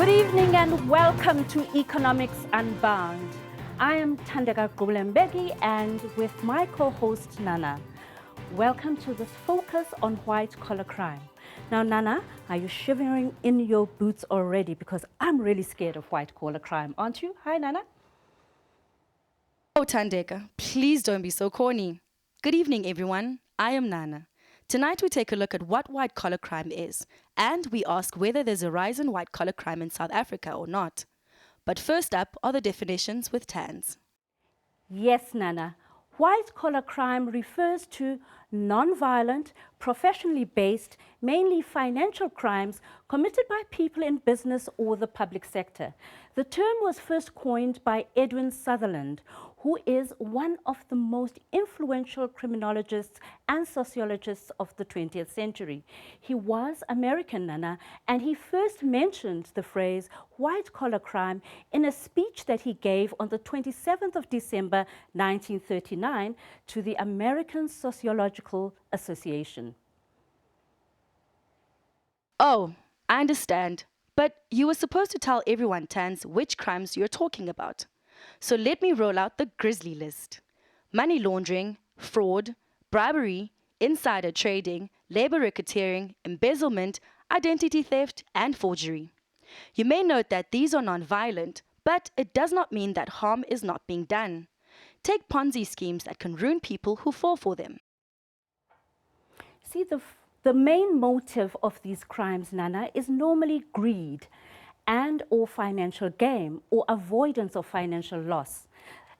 Good evening and welcome to Economics Unbound. I am Gqubule-Mbeki and with my co-host Nana. Welcome to this focus on white-collar crime. Now, Nana, are you shivering in your boots already? Because I'm really scared of white-collar crime, aren't you? Hi, Nana. Oh, Thandeka, please don't be so corny. Good evening, everyone. I am Nana. Tonight we take a look at what white-collar crime is, and we ask whether there's a rise in white-collar crime in South Africa or not. But first up are the definitions with Tans. Yes, Nana. White-collar crime refers to non-violent, professionally based, mainly financial crimes committed by people in business or the public sector. The term was first coined by Edwin Sutherland, who is one of the most influential criminologists and sociologists of the 20th century. He was American, Nana, and he first mentioned the phrase white-collar crime in a speech that he gave on the 27th of December 1939 to the American Sociological Association. Oh, I understand. But you were supposed to tell everyone, Tans, which crimes you're talking about. So let me roll out the grisly list. Money laundering, fraud, bribery, insider trading, labor racketeering, embezzlement, identity theft, and forgery. You may note that these are non-violent, but it does not mean that harm is not being done. Take Ponzi schemes that can ruin people who fall for them. See, the main motive of these crimes, Nana, is normally greed and or financial gain or avoidance of financial loss.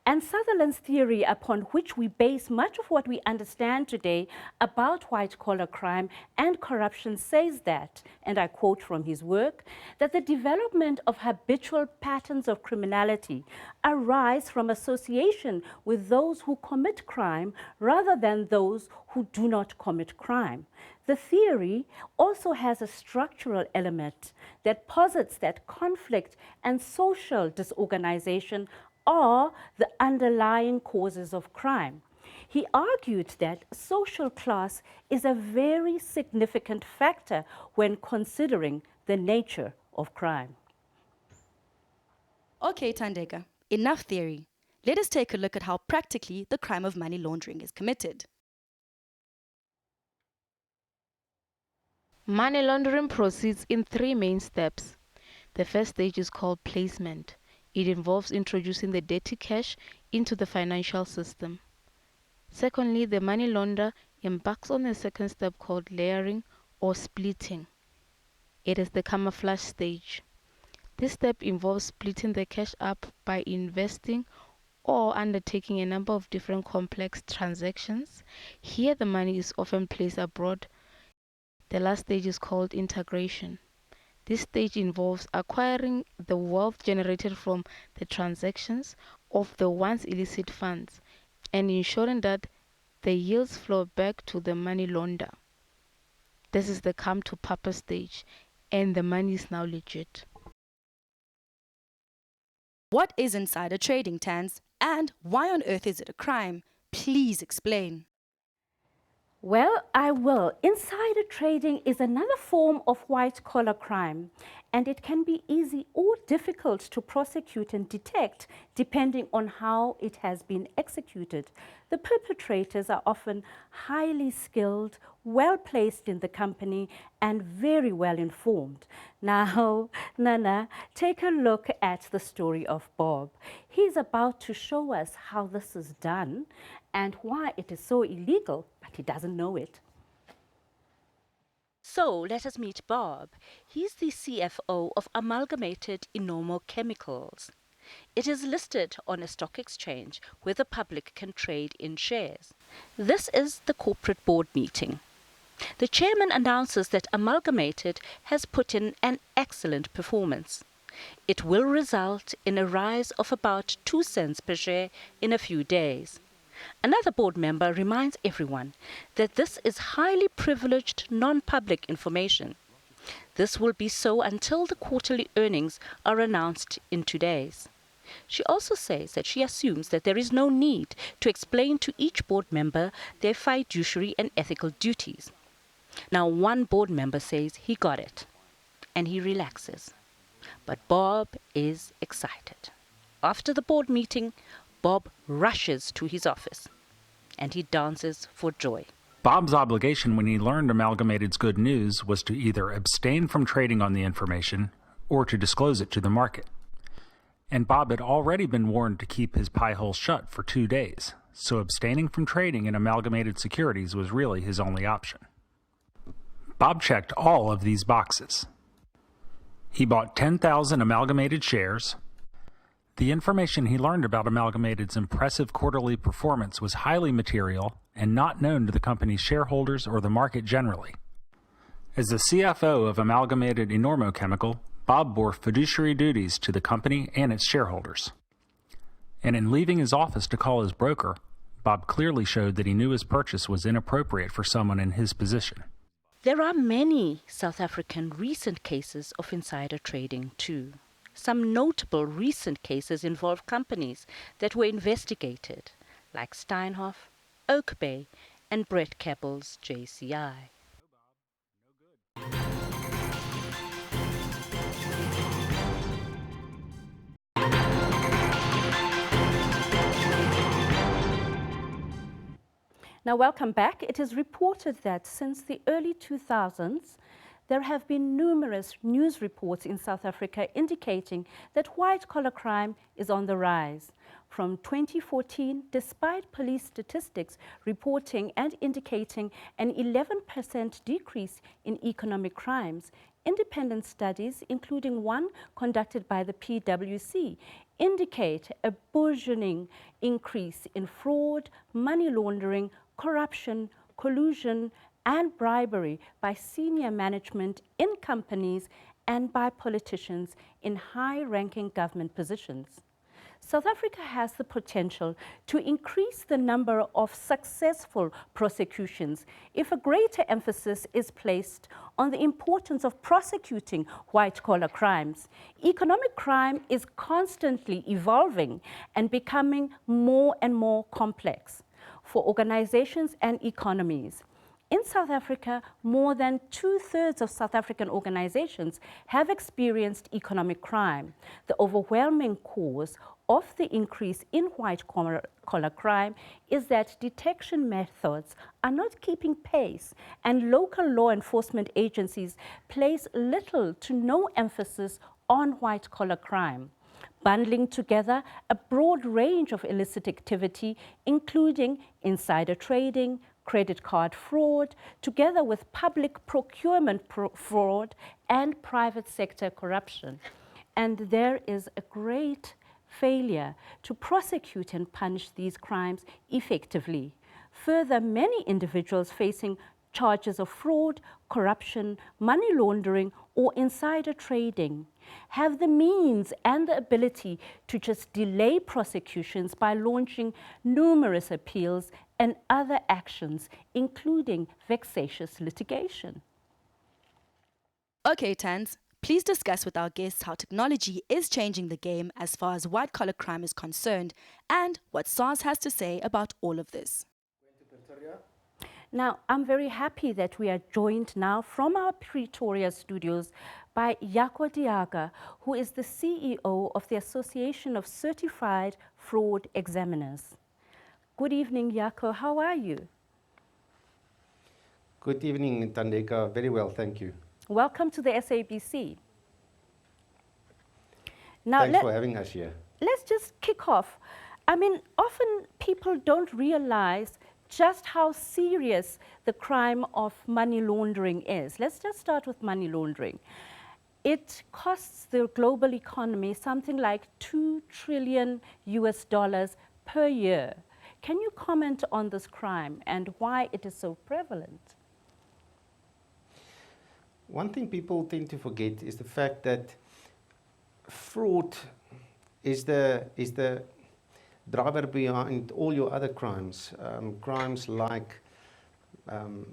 And Sutherland's theory, upon which we base much of what we understand today about white-collar crime and corruption, says that, and I quote from his work, that the development of habitual patterns of criminality arise from association with those who commit crime rather than those who do not commit crime. The theory also has a structural element that posits that conflict and social disorganization are the underlying causes of crime. He argued that social class is a very significant factor when considering the nature of crime. Okay, Thandeka, enough theory. Let us take a look at how practically the crime of money laundering is committed. Money laundering proceeds in three main steps. The first stage is called placement. It involves introducing the dirty cash into the financial system. Secondly, the money launderer embarks on the second step called layering or splitting. It is the camouflage stage. This step involves splitting the cash up by investing or undertaking a number of different complex transactions. Here the money is often placed abroad. The last stage is called integration. This stage involves acquiring the wealth generated from the transactions of the once illicit funds and ensuring that the yields flow back to the money launderer. This is the come to papa stage, and the money is now legit. What is insider trading, Tans? And why on earth is it a crime? Please explain. Well, I will. Insider trading is another form of white-collar crime, and it can be easy or difficult to prosecute and detect depending on how it has been executed. The perpetrators are often highly skilled, well-placed in the company, and very well informed. Now, Nana, take a look at the story of Bob. He's about to show us how this is done and why it is so illegal, but he doesn't know it. So let us meet Bob. He's the CFO of Amalgamated Inormal Chemicals. It is listed on a stock exchange where the public can trade in shares. This is the corporate board meeting. The chairman announces that Amalgamated has put in an excellent performance. It will result in a rise of about 2 cents per share in a few days. Another board member reminds everyone that this is highly privileged, non-public information. This will be so until the quarterly earnings are announced in 2 days. She also says that she assumes that there is no need to explain to each board member their fiduciary and ethical duties. Now, one board member says he got it, and he relaxes. But Bob is excited. After the board meeting, Bob rushes to his office and he dances for joy. Bob's obligation when he learned Amalgamated's good news was to either abstain from trading on the information or to disclose it to the market. And Bob had already been warned to keep his pie hole shut for 2 days, so abstaining from trading in Amalgamated securities was really his only option. Bob checked all of these boxes. He bought 10,000 Amalgamated shares. The information he learned about Amalgamated's impressive quarterly performance was highly material and not known to the company's shareholders or the market generally. As the CFO of Amalgamated Enormochemical, Bob bore fiduciary duties to the company and its shareholders. And in leaving his office to call his broker, Bob clearly showed that he knew his purchase was inappropriate for someone in his position. There are many South African recent cases of insider trading too. Some notable recent cases involve companies that were investigated, like Steinhoff, Oak Bay, and Brett Keppel's JCI. Now, welcome back. It is reported that since the early 2000s, there have been numerous news reports in South Africa indicating that white-collar crime is on the rise. From 2014, despite police statistics reporting and indicating an 11% decrease in economic crimes, independent studies, including one conducted by the PwC, indicate a burgeoning increase in fraud, money laundering, corruption, collusion, and bribery by senior management in companies and by politicians in high-ranking government positions. South Africa has the potential to increase the number of successful prosecutions if a greater emphasis is placed on the importance of prosecuting white-collar crimes. Economic crime is constantly evolving and becoming more and more complex for organizations and economies. In South Africa, more than 2/3 of South African organizations have experienced economic crime. The overwhelming cause of the increase in white-collar crime is that detection methods are not keeping pace, and local law enforcement agencies place little to no emphasis on white-collar crime, bundling together a broad range of illicit activity, including insider trading, credit card fraud, together with public procurement fraud and private sector corruption. And there is a great failure to prosecute and punish these crimes effectively. Further, many individuals facing charges of fraud, corruption, money laundering, or insider trading have the means and the ability to just delay prosecutions by launching numerous appeals and other actions, including vexatious litigation. Okay, Tans, please discuss with our guests how technology is changing the game as far as white-collar crime is concerned and what SARS has to say about all of this. Now, I'm very happy that we are joined now from our Pretoria studios by Jaco Diaga, who is the CEO of the Association of Certified Fraud Examiners. Good evening, Jaco. How are you? Good evening, Tandeka. Very well, thank you. Welcome to the SABC. Now, Thanks for having us here. Let's just kick off. I mean, often people don't realize just how serious the crime of money laundering is. Let's just start with money laundering. It costs the global economy something like $2 trillion per year. Can you comment on this crime and why it is so prevalent? One thing people tend to forget is the fact that fraud is the driver behind all your other crimes. Crimes like drug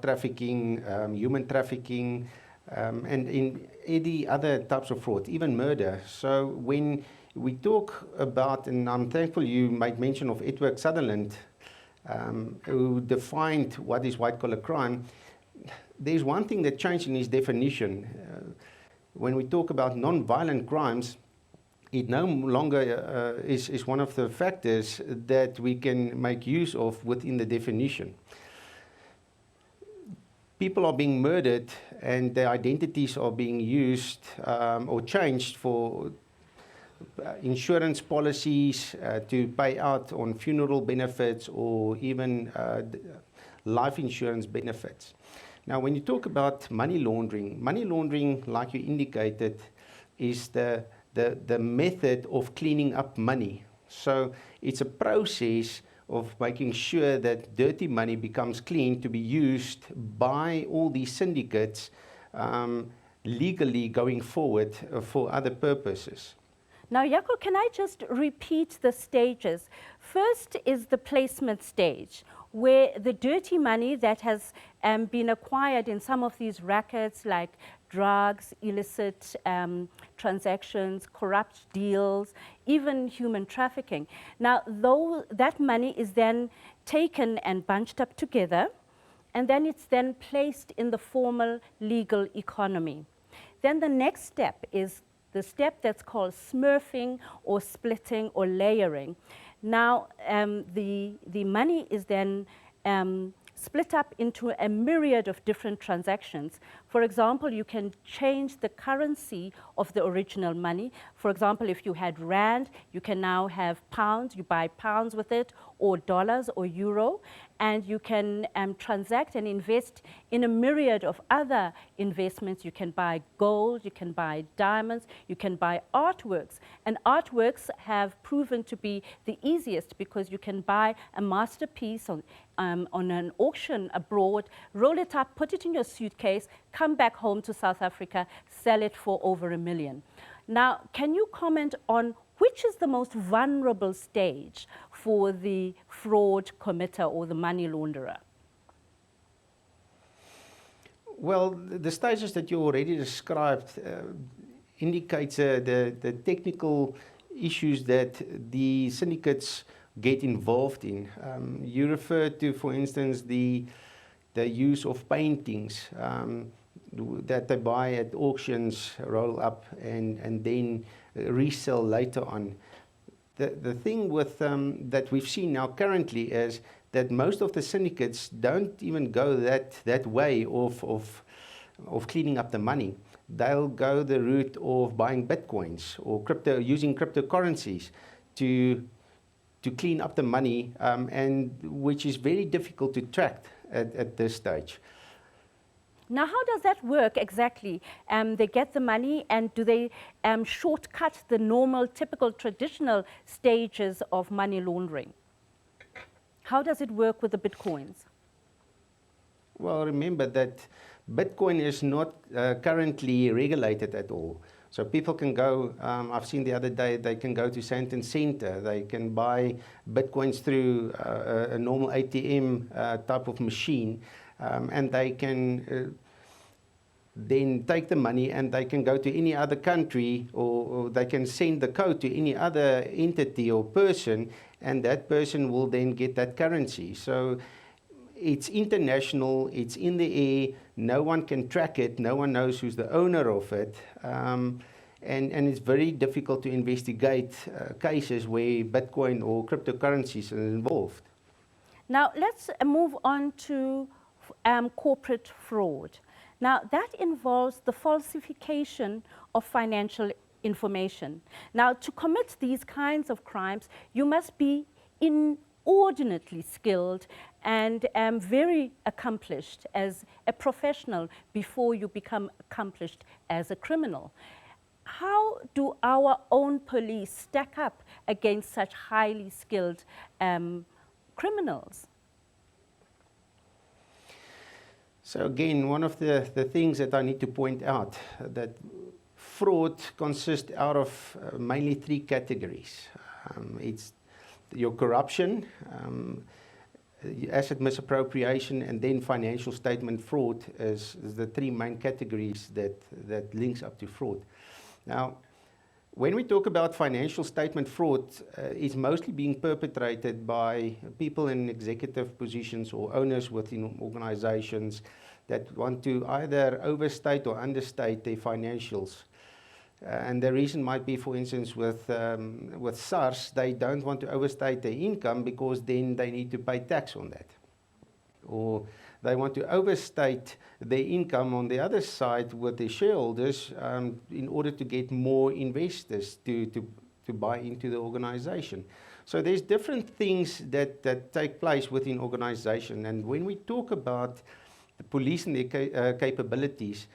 trafficking, human trafficking, and in any other types of fraud, even murder. So when we talk about, and I'm thankful you made mention of Edwin Sutherland, who defined what is white-collar crime, there's one thing that changed in his definition. When we talk about non-violent crimes, it no longer is one of the factors that we can make use of within the definition. People are being murdered and their identities are being used or changed for insurance policies to pay out on funeral benefits or even life insurance benefits. Now, when you talk about money laundering, like you indicated, is the method of cleaning up money. So it's a process of making sure that dirty money becomes clean to be used by all these syndicates legally going forward for other purposes. Now, Jaco, can I just repeat the stages? First is the placement stage, where the dirty money that has been acquired in some of these rackets like drugs, illicit transactions, corrupt deals, even human trafficking. Now, that money is then taken and bunched up together, and then it's then placed in the formal legal economy. Then the next step is the step that's called smurfing or splitting or layering. Now, the money is then split up into a myriad of different transactions. For example, you can change the currency of the original money. For example, if you had rand, you can now have pounds. You buy pounds with it, or dollars or euro, and you can transact and invest in a myriad of other investments. You can buy gold, you can buy diamonds, you can buy artworks. And artworks have proven to be the easiest because you can buy a masterpiece on an auction abroad, roll it up, put it in your suitcase, come back home to South Africa, sell it for over $1 million. Now, can you comment on which is the most vulnerable stage for the fraud committer or the money launderer? Well, the stages that you already described indicates the technical issues that the syndicates get involved in. You referred to, for instance, the use of paintings that they buy at auctions, roll up, and then resell later on. The thing with that we've seen now currently is that most of the syndicates don't even go that way of cleaning up the money. They'll go the route of buying bitcoins or using cryptocurrencies to clean up the money, and which is very difficult to track at this stage. Now, how does that work exactly? They get the money, and do they shortcut the normal, typical, traditional stages of money laundering? How does it work with the bitcoins? Well, remember that Bitcoin is not currently regulated at all. So people can go, I've seen the other day, they can go to Sandton Center, they can buy Bitcoins through a normal ATM type of machine, and they can then take the money and they can go to any other country, or they can send the code to any other entity or person, and that person will then get that currency. So it's international, it's in the air, no one can track it, no one knows who's the owner of it, and it's very difficult to investigate cases where Bitcoin or cryptocurrencies are involved. Now, let's move on to corporate fraud. Now, that involves the falsification of financial information. Now, to commit these kinds of crimes, you must be inordinately skilled and very accomplished as a professional before you become accomplished as a criminal. How do our own police stack up against such highly skilled criminals? So again, one of the things that I need to point out, that fraud consists out of mainly three categories. It's your corruption, asset misappropriation, and then financial statement fraud is the three main categories that links up to fraud. Now, when we talk about financial statement fraud, it's mostly being perpetrated by people in executive positions or owners within organizations that want to either overstate or understate their financials. And the reason might be, for instance, with SARS, they don't want to overstate their income because then they need to pay tax on that. Or they want to overstate their income on the other side with their shareholders in order to get more investors to buy into the organization. So there's different things that take place within organization. And when we talk about the police and their capabilities,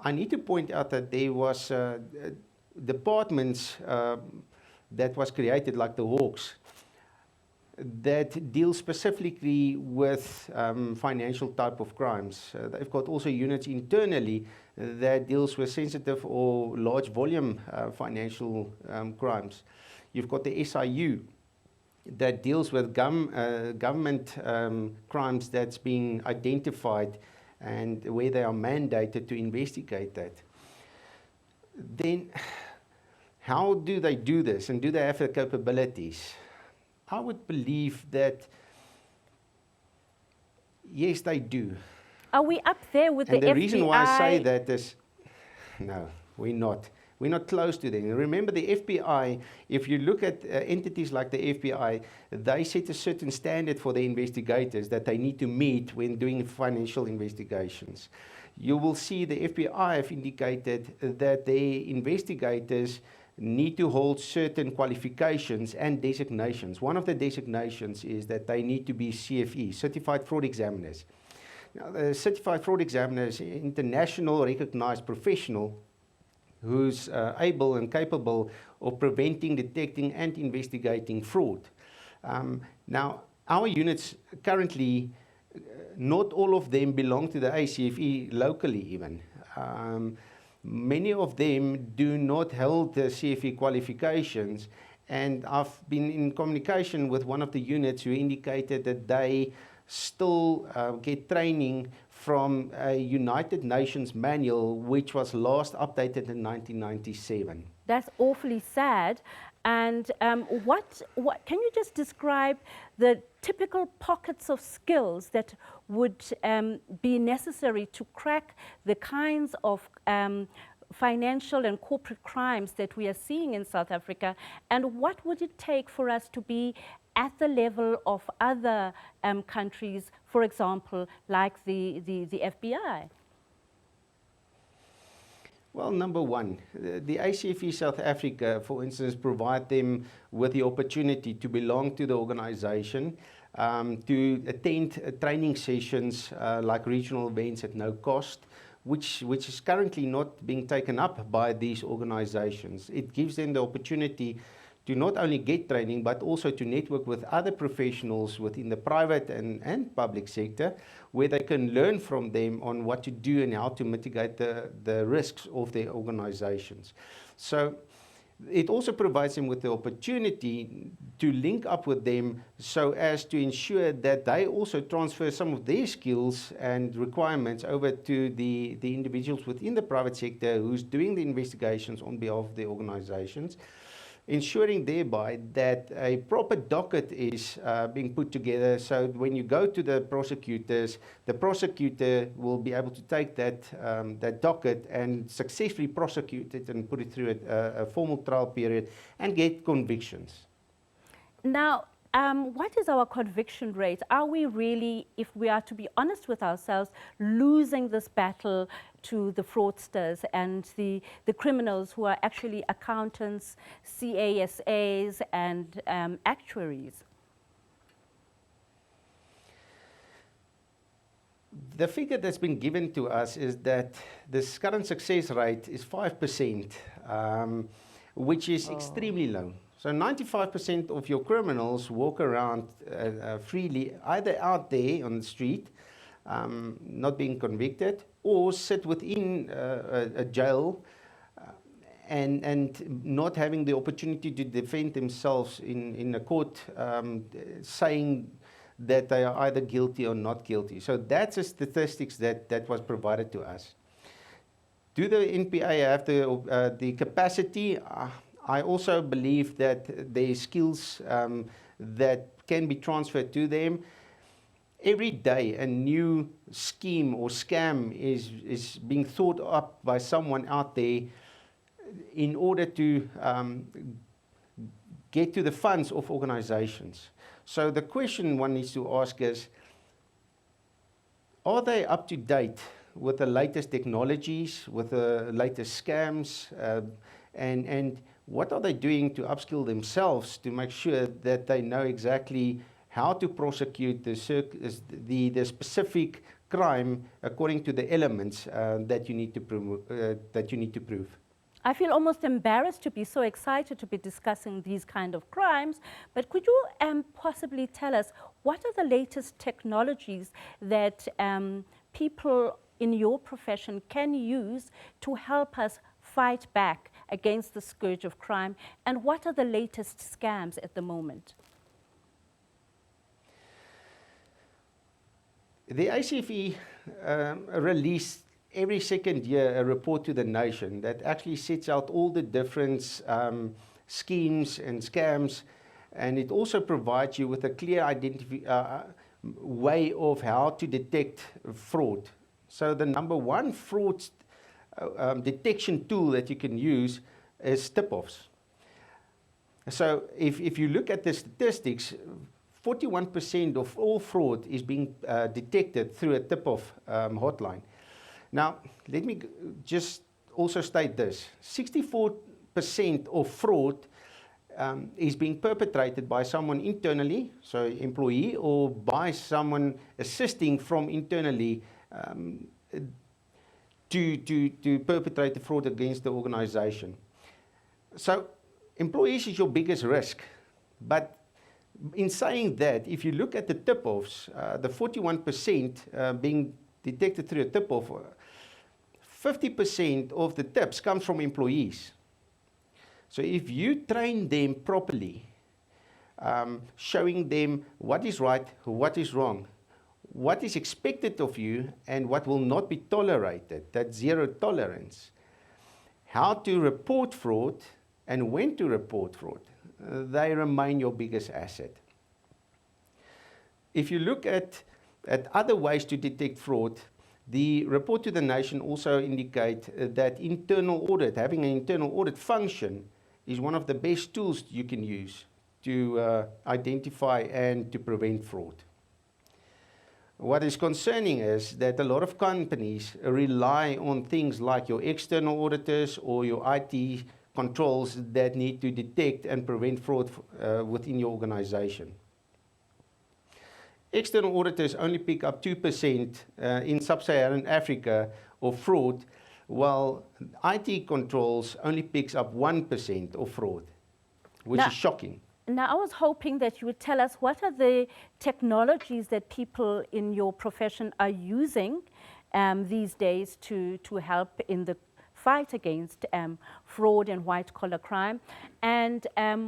I need to point out that there was departments that was created, like the Hawks, that deal specifically with financial type of crimes. They've got also units internally that deals with sensitive or large volume financial crimes. You've got the SIU that deals with government crimes that's being identified and where they are mandated to investigate that. Then, how do they do this, and do they have the capabilities? I would believe that, yes, they do. Are we up there with And the the FBI? reason why I say that is, no, we're not. We're not close to them. Remember, the FBI, if you look at entities like the FBI, they set a certain standard for the investigators that they need to meet when doing financial investigations. You will see the FBI have indicated that their investigators need to hold certain qualifications and designations. One of the designations is that they need to be CFE, Certified Fraud Examiners. Now, the Certified Fraud Examiner is an international recognized professional who's able and capable of preventing, detecting, and investigating fraud. Now, our units currently, not all of them belong to the ACFE locally even. Many of them do not hold the CFE qualifications, and I've been in communication with one of the units who indicated that they still get training from a United Nations manual, which was last updated in 1997. That's awfully sad. And what can you just describe the typical pockets of skills that would be necessary to crack the kinds of financial and corporate crimes that we are seeing in South Africa? And what would it take for us to be at the level of other countries, for example, like the FBI? Well, number one, the ACFE South Africa, for instance, provide them with the opportunity to belong to the organization, to attend training sessions like regional events at no cost, which is currently not being taken up by these organizations. It gives them the opportunity to not only get training, but also to network with other professionals within the private and public sector, where they can learn from them on what to do and how to mitigate the risks of their organizations. So it also provides them with the opportunity to link up with them so as to ensure that they also transfer some of their skills and requirements over to the individuals within the private sector who's doing the investigations on behalf of the organizations, ensuring thereby that a proper docket is being put together, so when you go to the prosecutors, the prosecutor will be able to take that docket and successfully prosecute it and put it through a formal trial period and get convictions. Now, what is our conviction rate? Are we really, if we are to be honest with ourselves, losing this battle to the fraudsters and the criminals who are actually accountants, CASAs, and actuaries? The figure that's been given to us is that this current success rate is 5%, which is extremely low. So 95% of your criminals walk around freely, either out there on the street, not being convicted, or sit within a jail and not having the opportunity to defend themselves in a court, saying that they are either guilty or not guilty. So that's the statistics that was provided to us. Do the NPA have the capacity? I also believe that there are skills that can be transferred to them. every day a new scheme or scam is being thought up by someone out there in order to get to the funds of organizations. So the question one needs to ask is, are they up to date with the latest technologies, with the latest scams, and what are they doing to upskill themselves to make sure that they know exactly how to prosecute the specific crime according to the elements that you need to prove. I feel almost embarrassed to be so excited to be discussing these kind of crimes, but could you possibly tell us what are the latest technologies that people in your profession can use to help us fight back against the scourge of crime, and what are the latest scams at the moment? The ACFE released every second year a report to the nation that actually sets out all the different schemes and scams, and it also provides you with a clear way of how to detect fraud. So the number one fraud detection tool that you can use is tip-offs. So if you look at the statistics, 41% of all fraud is being detected through a tip-off hotline. Now, let me just also state this. 64% of fraud is being perpetrated by someone internally, so employee, or by someone assisting from internally to perpetrate the fraud against the organization. So employees is your biggest risk. But in saying that, if you look at the tip-offs, the 41% being detected through a tip-off, 50% of the tips comes from employees. So if you train them properly, showing them what is right, what is wrong, what is expected of you, and what will not be tolerated, that's zero tolerance, how to report fraud, and when to report fraud, they remain your biggest asset. If you look at other ways to detect fraud, the report to the nation also indicates that internal audit, having an internal audit function, is one of the best tools you can use to identify and to prevent fraud. What is concerning is that a lot of companies rely on things like your external auditors or your IT controls that need to detect and prevent fraud within your organization. External auditors only pick up 2% in sub-Saharan Africa of fraud, while IT controls only picks up 1% of fraud, which is shocking. Now, I was hoping that you would tell us what are the technologies that people in your profession are using these days to help in the fight against fraud and white-collar crime. And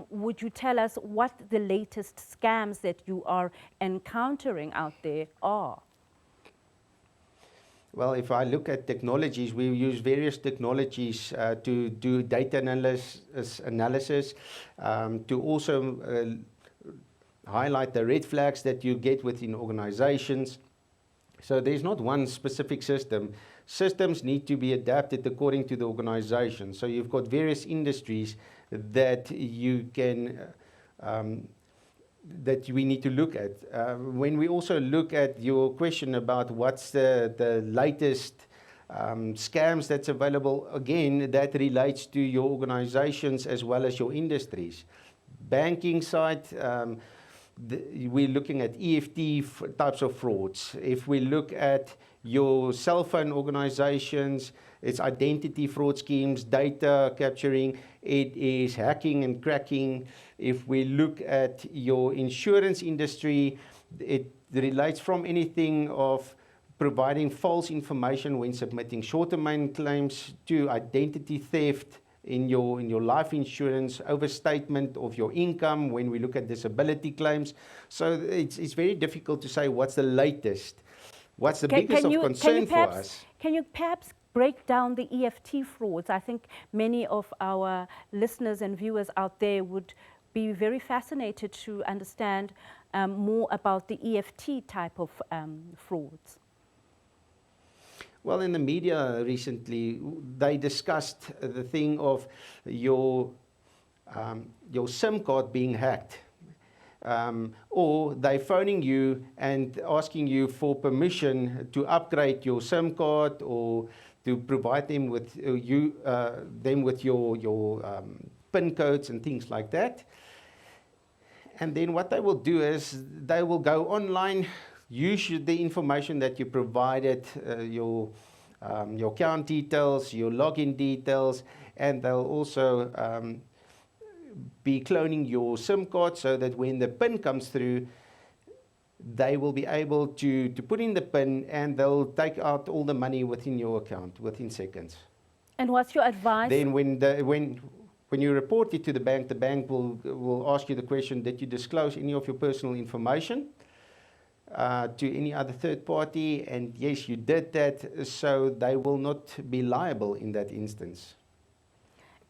would you tell us what the latest scams that you are encountering out there are? Well, if I look at technologies, we use various technologies to do data analysis, to also highlight the red flags that you get within organizations. So there's not one specific system. Systems need to be adapted according to the organization. So you've got various industries that you can that we need to look at. When we also look at your question about what's the latest scams that's available, again, that relates to your organizations as well as your industries. Banking side, we're looking at EFT types of frauds. If we look at your cell phone organizations, it's identity fraud schemes, data capturing, it is hacking and cracking. If we look at your insurance industry, it relates from anything of providing false information when submitting short-term claims to identity theft in your life insurance, overstatement of your income when we look at disability claims. So it's very difficult to say what's the latest. What's the biggest of concern for us? Can you perhaps break down the EFT frauds? I think many of our listeners and viewers out there would be very fascinated to understand more about the EFT type of frauds. Well, in the media recently, they discussed the thing of your SIM card being hacked. Or they phoning you and asking you for permission to upgrade your SIM card or to provide them with your PIN codes and things like that. And then what they will do is they will go online, use the information that you provided, your account details, your login details, and they'll also be cloning your SIM card so that when the PIN comes through, they will be able to put in the PIN and they'll take out all the money within your account within seconds. And what's your advice? Then when you report it to the bank will ask you the question, did you disclose any of your personal information to any other third party? And yes, you did that, so they will not be liable in that instance.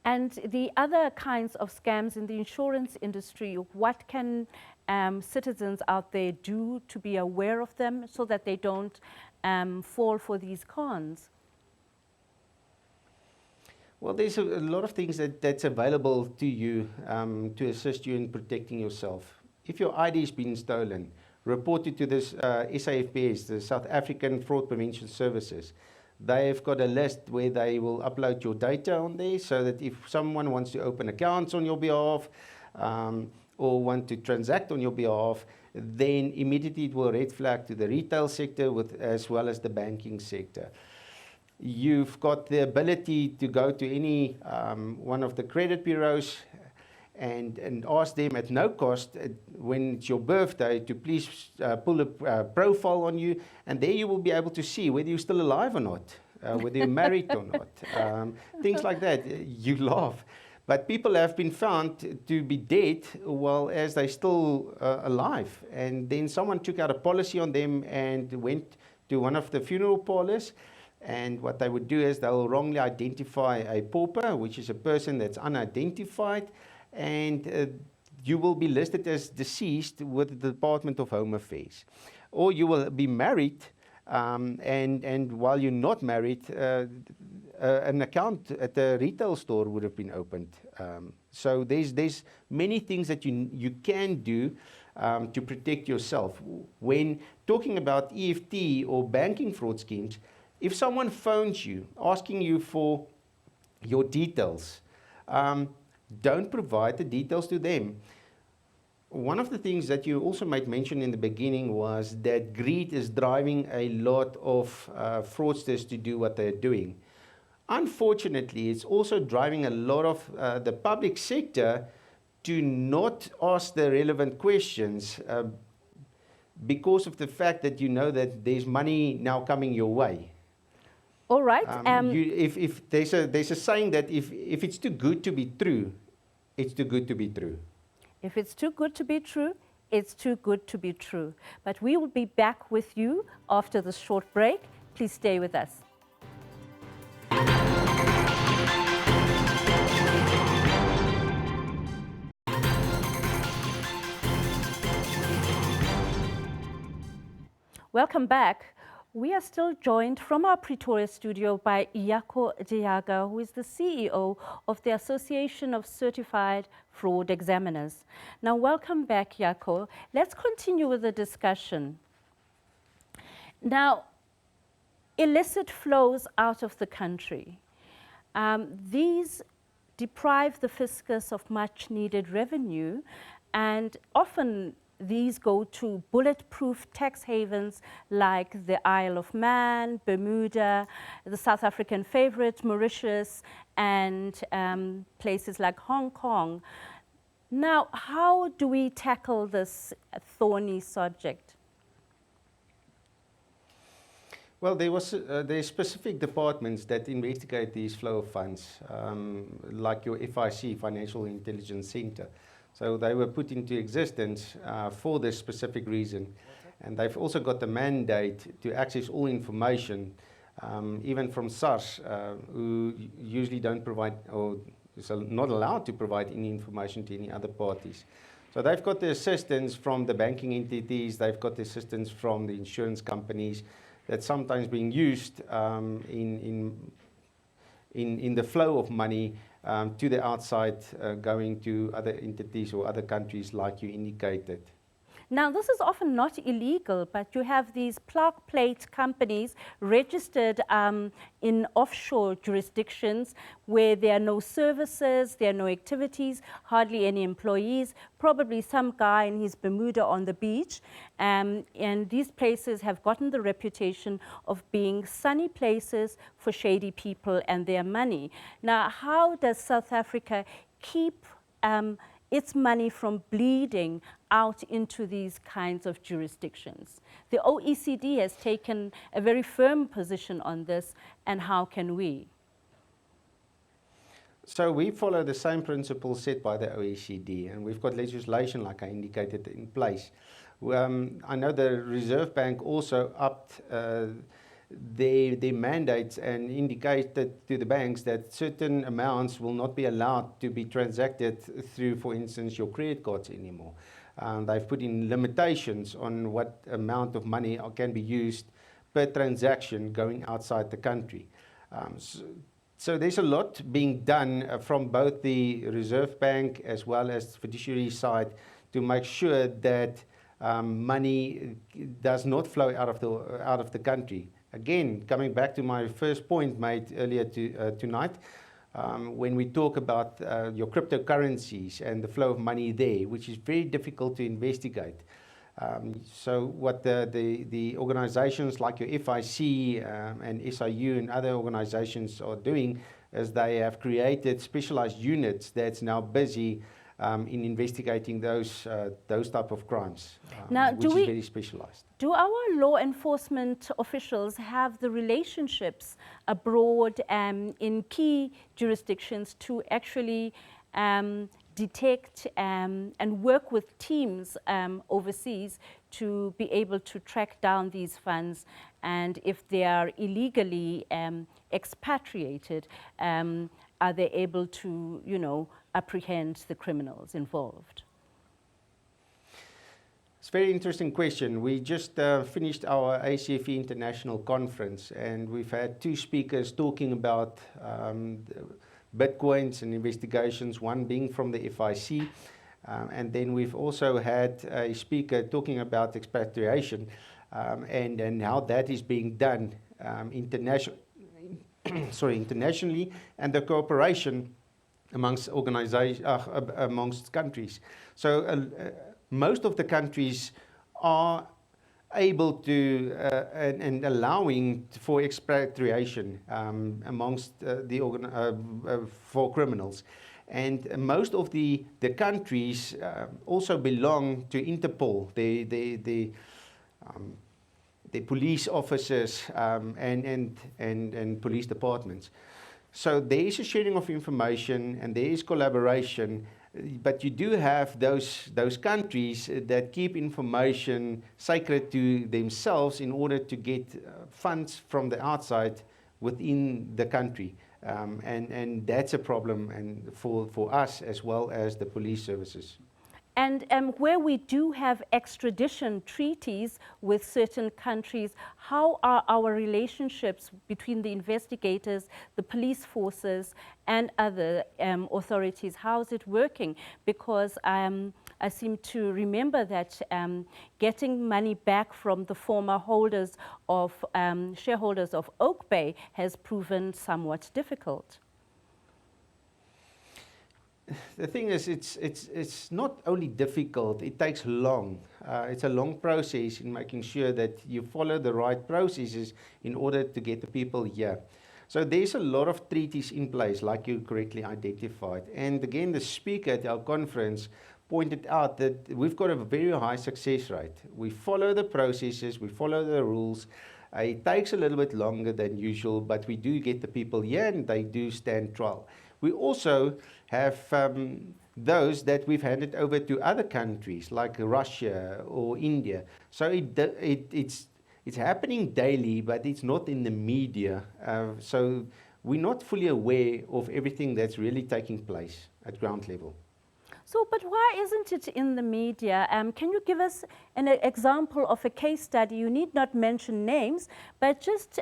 And the other kinds of scams in the insurance industry, what can citizens out there do to be aware of them so that they don't fall for these cons? Well, there's a lot of things that's available to you to assist you in protecting yourself. If your ID has been stolen, report it to this SAFPS, the South African Fraud Prevention Services. They've got a list where they will upload your data on there so that if someone wants to open accounts on your behalf or want to transact on your behalf, then immediately it will red flag to the retail sector as well as the banking sector. You've got the ability to go to any one of the credit bureaus and ask them at no cost when it's your birthday to please pull a profile on you, and there you will be able to see whether you're still alive or not, whether you're married or not, things like that. You laugh, but people have been found to be dead while as they're still alive, and then someone took out a policy on them and went to one of the funeral parlors. And what they would do is they'll wrongly identify a pauper, which is a person that's unidentified, and you will be listed as deceased with the Department of Home Affairs. Or you will be married, and while you're not married, an account at a retail store would have been opened. So there's many things that you can do to protect yourself. When talking about EFT or banking fraud schemes, if someone phones you asking you for your details, don't provide the details to them. One of the things that you also might mention in the beginning was that greed is driving a lot of fraudsters to do what they're doing. Unfortunately, it's also driving a lot of the public sector to not ask the relevant questions because of the fact that you know that there's money now coming your way. All right. If there's a saying that if it's too good to be true, it's too good to be true. If it's too good to be true, it's too good to be true. But we will be back with you after this short break. Please stay with us. Welcome back. We are still joined from our Pretoria studio by Jaco Diaga, who is the CEO of the Association of Certified Fraud Examiners. Now, welcome back, Jaco. Let's continue with the discussion. Now, illicit flows out of the country. These deprive the fiscus of much needed revenue, and often these go to bulletproof tax havens like the Isle of Man, Bermuda, the South African favorite, Mauritius, and places like Hong Kong. Now, how do we tackle this thorny subject? Well, there's specific departments that investigate these flow of funds, like your FIC, Financial Intelligence Center. So they were put into existence for this specific reason. And they've also got the mandate to access all information, even from SARS, who usually don't provide or not allowed to provide any information to any other parties. So they've got the assistance from the banking entities, they've got the assistance from the insurance companies that's sometimes being used in the flow of money to the outside, going to other entities or other countries like you indicated. Now, this is often not illegal, but you have these plug plate companies registered in offshore jurisdictions where there are no services, there are no activities, hardly any employees, probably some guy in his Bermuda on the beach. And these places have gotten the reputation of being sunny places for shady people and their money. Now, how does South Africa keep its money from bleeding out into these kinds of jurisdictions? The OECD has taken a very firm position on this, and how can we? So we follow the same principles set by the OECD, and we've got legislation, like I indicated, in place. I know the Reserve Bank also upped their mandates and indicated to the banks that certain amounts will not be allowed to be transacted through, for instance, your credit cards anymore. They've put in limitations on what amount of money can be used per transaction going outside the country. So there's a lot being done from both the Reserve Bank as well as the fiduciary side to make sure that money does not flow out of the country. Again, coming back to my first point made earlier tonight, when we talk about your cryptocurrencies and the flow of money there, which is very difficult to investigate. So what the organizations like your FIC and SIU and other organizations are doing is they have created specialized units that's now busy in investigating those type of crimes, now, which is very specialized. Do our law enforcement officials have the relationships abroad in key jurisdictions to actually detect and work with teams overseas to be able to track down these funds, and if they are illegally expatriated, are they able to, apprehend the criminals involved? It's a very interesting question. We just finished our ACFE International Conference, and we've had two speakers talking about Bitcoins and investigations, one being from the FIC, and then we've also had a speaker talking about expatriation and how that is being done internationally, and the cooperation amongst amongst countries. So most of the countries are able to and allowing for expatriation amongst for criminals. And most of the countries also belong to Interpol, the police officers and police departments. So there is a sharing of information and there is collaboration, but you do have those countries that keep information sacred to themselves in order to get funds from the outside within the country. And that's a problem and for us as well as the police services. And where we do have extradition treaties with certain countries, how are our relationships between the investigators, the police forces, and other authorities? How is it working? Because I seem to remember that getting money back from the former holders of shareholders of Oak Bay has proven somewhat difficult. The thing is, it's not only difficult, it takes long. It's a long process in making sure that you follow the right processes in order to get the people here. So there's a lot of treaties in place, like you correctly identified. And again, the speaker at our conference pointed out that we've got a very high success rate. We follow the processes, we follow the rules. It takes a little bit longer than usual, but we do get the people here and they do stand trial. We also have those that we've handed over to other countries like Russia or India. So it's happening daily, but it's not in the media. So we're not fully aware of everything that's really taking place at ground level. So, but why isn't it in the media? Can you give us an example of a case study? You need not mention names, but just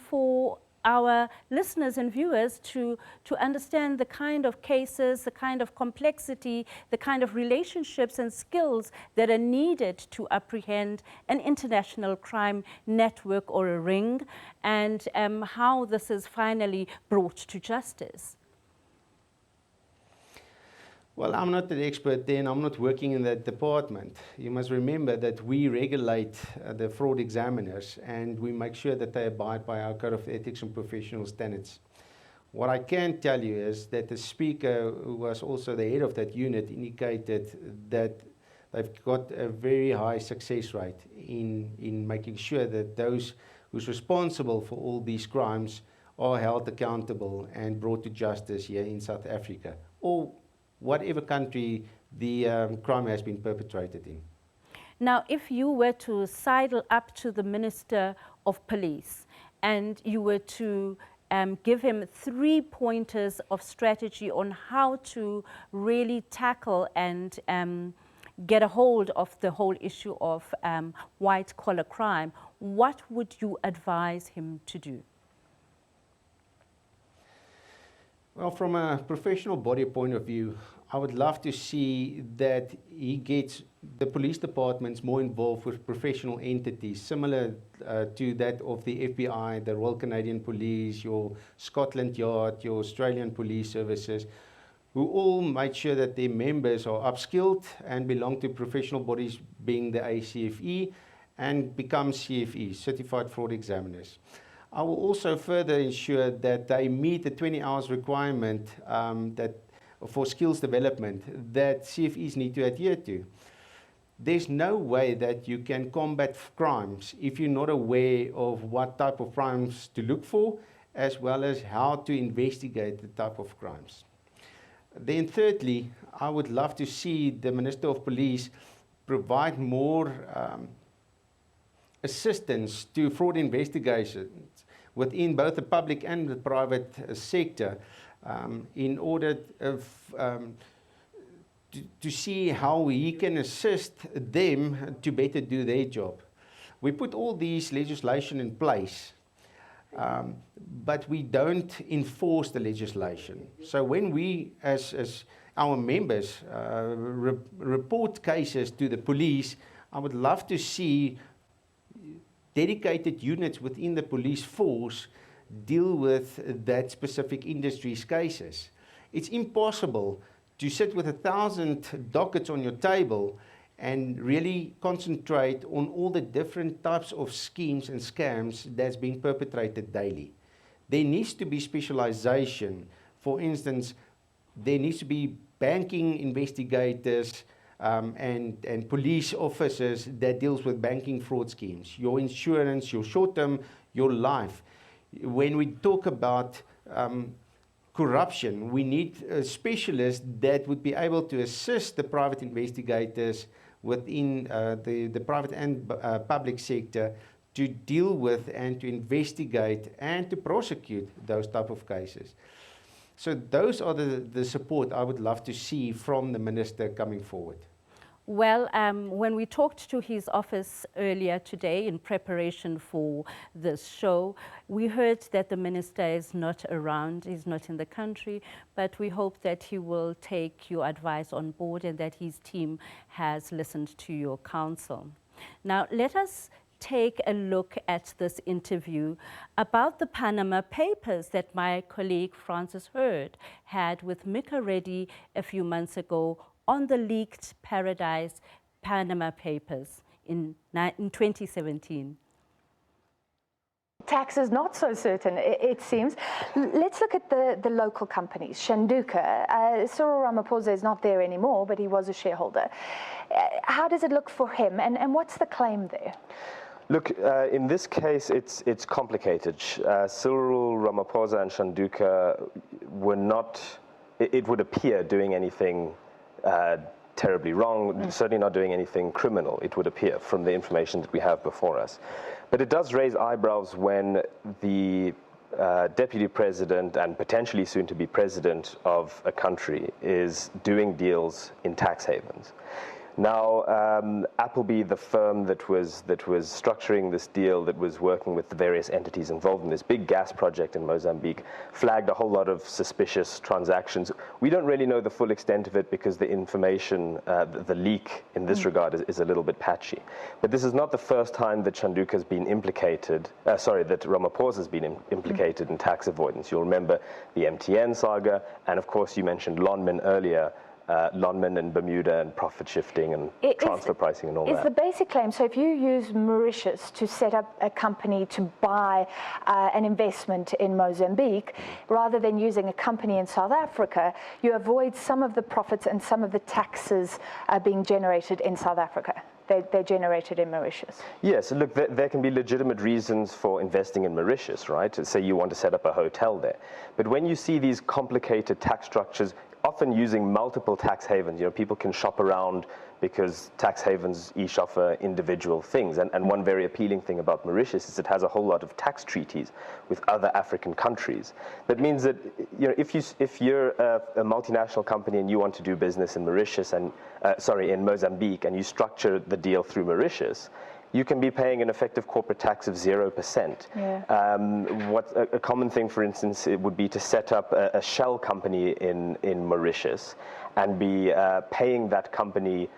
for our listeners and viewers to understand the kind of cases, the kind of complexity, the kind of relationships and skills that are needed to apprehend an international crime network or a ring, and how this is finally brought to justice. Well, I'm not an expert there, and I'm not working in that department. You must remember that we regulate the fraud examiners, and we make sure that they abide by our Code of Ethics and Professional Standards. What I can tell you is that the speaker, who was also the head of that unit, indicated that they've got a very high success rate in making sure that those who's responsible for all these crimes are held accountable and brought to justice here in South Africa, or whatever country the crime has been perpetrated in. Now, if you were to sidle up to the Minister of Police and you were to give him 3 pointers of strategy on how to really tackle and get a hold of the whole issue of white-collar crime, what would you advise him to do? Well, from a professional body point of view, I would love to see that he gets the police departments more involved with professional entities, similar to that of the FBI, the Royal Canadian Police, your Scotland Yard, your Australian Police Services, who all make sure that their members are upskilled and belong to professional bodies being the ACFE and become CFE, Certified Fraud Examiners. I will also further ensure that they meet the 20 hours requirement for skills development that CFEs need to adhere to. There's no way that you can combat crimes if you're not aware of what type of crimes to look for, as well as how to investigate the type of crimes. Then thirdly, I would love to see the Minister of Police provide more assistance to fraud investigations within both the public and the private sector, in order to see how he can assist them to better do their job. We put all these legislation in place, but we don't enforce the legislation. So when we, as our members, report cases to the police, I would love to see dedicated units within the police force deal with that specific industry's cases. It's impossible to sit with 1,000 dockets on your table and really concentrate on all the different types of schemes and scams that's being perpetrated daily. There needs to be specialization. For instance, there needs to be banking investigators and police officers that deals with banking fraud schemes, your insurance, your short-term, your life. When we talk about corruption, we need specialists that would be able to assist the private investigators within the private and public sector to deal with and to investigate and to prosecute those type of cases. So those are the support I would love to see from the minister coming forward. Well, when we talked to his office earlier today in preparation for this show, we heard that the minister is not around, he's not in the country, but we hope that he will take your advice on board and that his team has listened to your counsel. Now, let us take a look at this interview about the Panama Papers that my colleague Francis Hurd had with Mika Reddy a few months ago on the leaked Paradise Panama Papers in 2017. Tax is not so certain, it seems. Let's look at the local companies. Shanduka, Cyril Ramaphosa is not there anymore, but he was a shareholder. How does it look for him, and what's the claim there? Look, in this case, it's complicated. Cyril Ramaphosa and Shanduka were not, it would appear, doing anything terribly wrong, certainly not doing anything criminal, it would appear, from the information that we have before us. But it does raise eyebrows when the deputy president and potentially soon to be president of a country is doing deals in tax havens. Now, Appleby, the firm that was structuring this deal, that was working with the various entities involved in this big gas project in Mozambique, flagged a whole lot of suspicious transactions. We don't really know the full extent of it because the information, the leak in this regard is a little bit patchy. But this is not the first time that Shanduka has been implicated, that Ramaphosa has been implicated in tax avoidance. You'll remember the MTN saga, and of course you mentioned Lonmin earlier. Lonmin and Bermuda and profit shifting and transfer pricing and all that. Is the basic claim, so if you use Mauritius to set up a company to buy an investment in Mozambique, rather than using a company in South Africa, you avoid some of the profits and some of the taxes being generated in South Africa? They're generated in Mauritius. Yes, look, there can be legitimate reasons for investing in Mauritius, right? Say you want to set up a hotel there. But when you see these complicated tax structures, often using multiple tax havens, people can shop around because tax havens each offer individual things. And one very appealing thing about Mauritius is it has a whole lot of tax treaties with other African countries. That means that if you're a multinational company and you want to do business in Mauritius and in Mozambique, and you structure the deal through Mauritius, you can be paying an effective corporate tax of 0%. Yeah. A common thing, for instance, it would be to set up a shell company in Mauritius and be paying that company.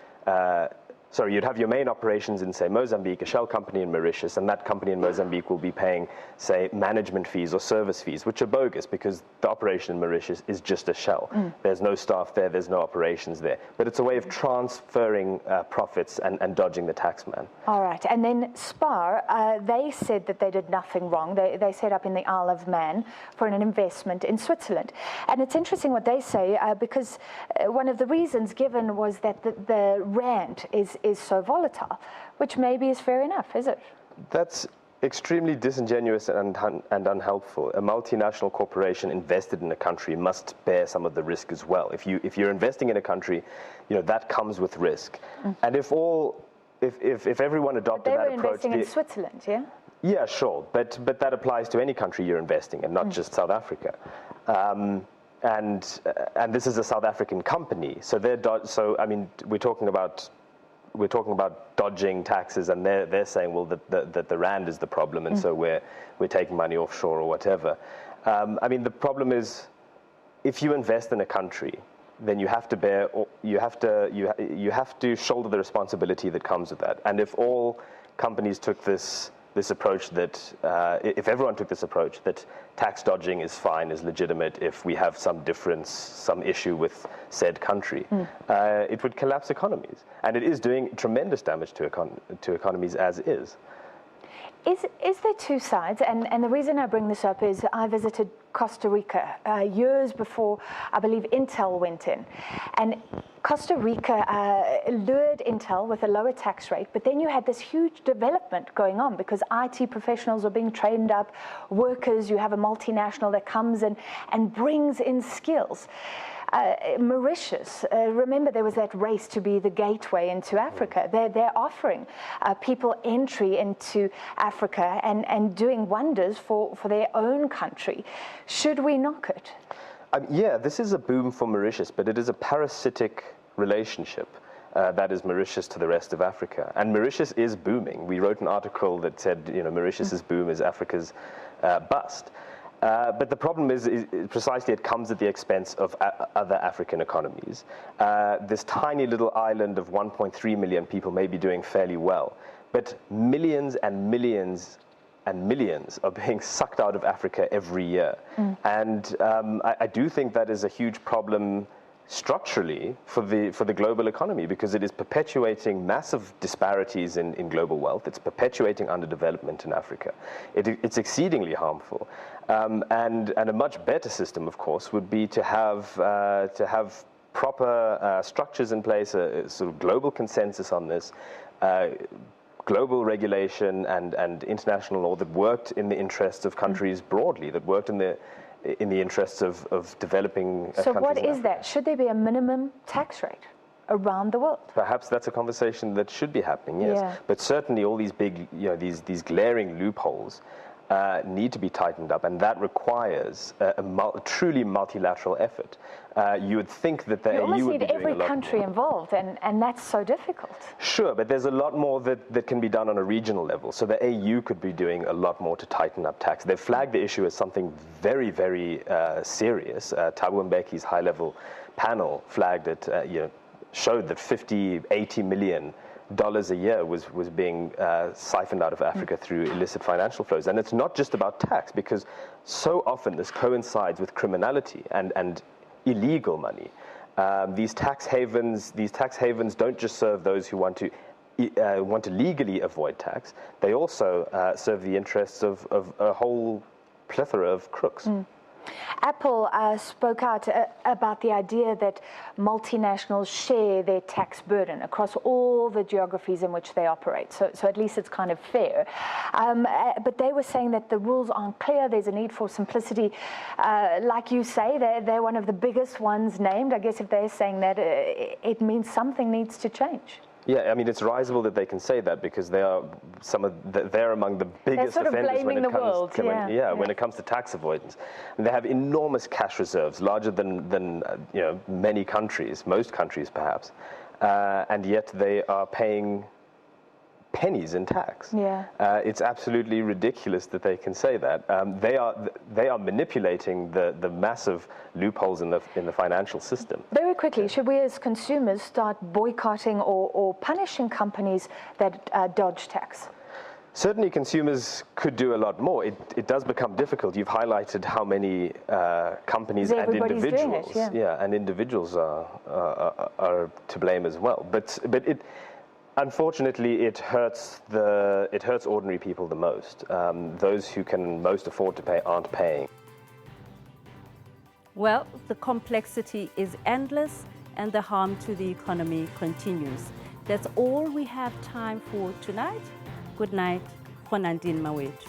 You'd have your main operations in, say, Mozambique, a shell company in Mauritius, and that company in Mozambique will be paying, say, management fees or service fees, which are bogus because the operation in Mauritius is just a shell. There's no staff there, there's no operations there. But it's a way of transferring profits and dodging the tax man. All right, and then SPAR, they said that they did nothing wrong. They set up in the Isle of Man for an investment in Switzerland. And it's interesting what they say because one of the reasons given was that the rand is so volatile, which maybe is fair enough, is it? That's extremely disingenuous and unhelpful. A multinational corporation invested in a country must bear some of the risk as well. If you're investing in a country, that comes with risk. And if everyone adopted that approach, they were investing in Switzerland, yeah? Yeah, sure, but that applies to any country you're investing in, not just South Africa. And this is a South African company, so we're talking about dodging taxes, and they're saying, well, that the rand is the problem, and so we're taking money offshore or whatever. The problem is, if you invest in a country, then you have to shoulder the responsibility that comes with that. And if all companies took this approach if everyone took this approach that tax dodging is fine, is legitimate, if we have some difference, some issue with said country, it would collapse economies. And it is doing tremendous damage to economies as is. Is there two sides? And the reason I bring this up is I visited Costa Rica years before, I believe, Intel went in. And Costa Rica lured Intel with a lower tax rate, but then you had this huge development going on because IT professionals are being trained up, workers, you have a multinational that comes in and brings in skills. Mauritius, remember there was that race to be the gateway into Africa. They're offering people entry into Africa and doing wonders for their own country. Should we knock it? Yeah, this is a boom for Mauritius, but it is a parasitic relationship. That is Mauritius to the rest of Africa. And Mauritius is booming. We wrote an article that said, Mauritius's boom is Africa's bust. But the problem is precisely it comes at the expense of other African economies. This tiny little island of 1.3 million people may be doing fairly well, but millions and millions and millions are being sucked out of Africa every year. And I do think that is a huge problem structurally for the global economy, because it is perpetuating massive disparities in global wealth. It's perpetuating underdevelopment in Africa. It's exceedingly harmful. And a much better system, of course, would be to have proper structures in place, a sort of global consensus on this, global regulation and international law that worked in the interests of countries broadly, that worked in the interests of developing countries. So what is that? Should there be a minimum tax rate around the world? Perhaps that's a conversation that should be happening, yes. Yeah. But certainly all these big, these glaring loopholes need to be tightened up, and that requires a truly multilateral effort. You would think that the AU would be doing a lot more. You almost need every country involved, and that's so difficult. Sure, but there's a lot more that can be done on a regional level. So the AU could be doing a lot more to tighten up tax. They've flagged the issue as something very, very serious. Gqubule-Mbeki's high-level panel flagged it, showed that 80 million dollars a year was being siphoned out of Africa through illicit financial flows. And it's not just about tax, because so often this coincides with criminality and illegal money. These tax havens don't just serve those who want to legally avoid tax. They also serve the interests of a whole plethora of crooks. Apple spoke out about the idea that multinationals share their tax burden across all the geographies in which they operate. So at least it's kind of fair. But they were saying that the rules aren't clear. There's a need for simplicity. Like you say, they're one of the biggest ones named. I guess if they're saying that, it means something needs to change. Yeah, I mean, it's risible that they can say that, because they are they're among the biggest offenders when it comes to tax avoidance. And they have enormous cash reserves, larger than many countries, most countries perhaps, and yet they are paying pennies in tax. Yeah. It's absolutely ridiculous that they can say that. They are manipulating the massive loopholes in the financial system. Very quickly, should we as consumers start boycotting or punishing companies that dodge tax? Certainly consumers could do a lot more. It does become difficult. You've highlighted how many companies and individuals, and individuals are to blame as well. But unfortunately, it hurts ordinary people the most. Those who can most afford to pay aren't paying. Well, the complexity is endless and the harm to the economy continues. That's all we have time for tonight. Good night. Khonandin Mawethu.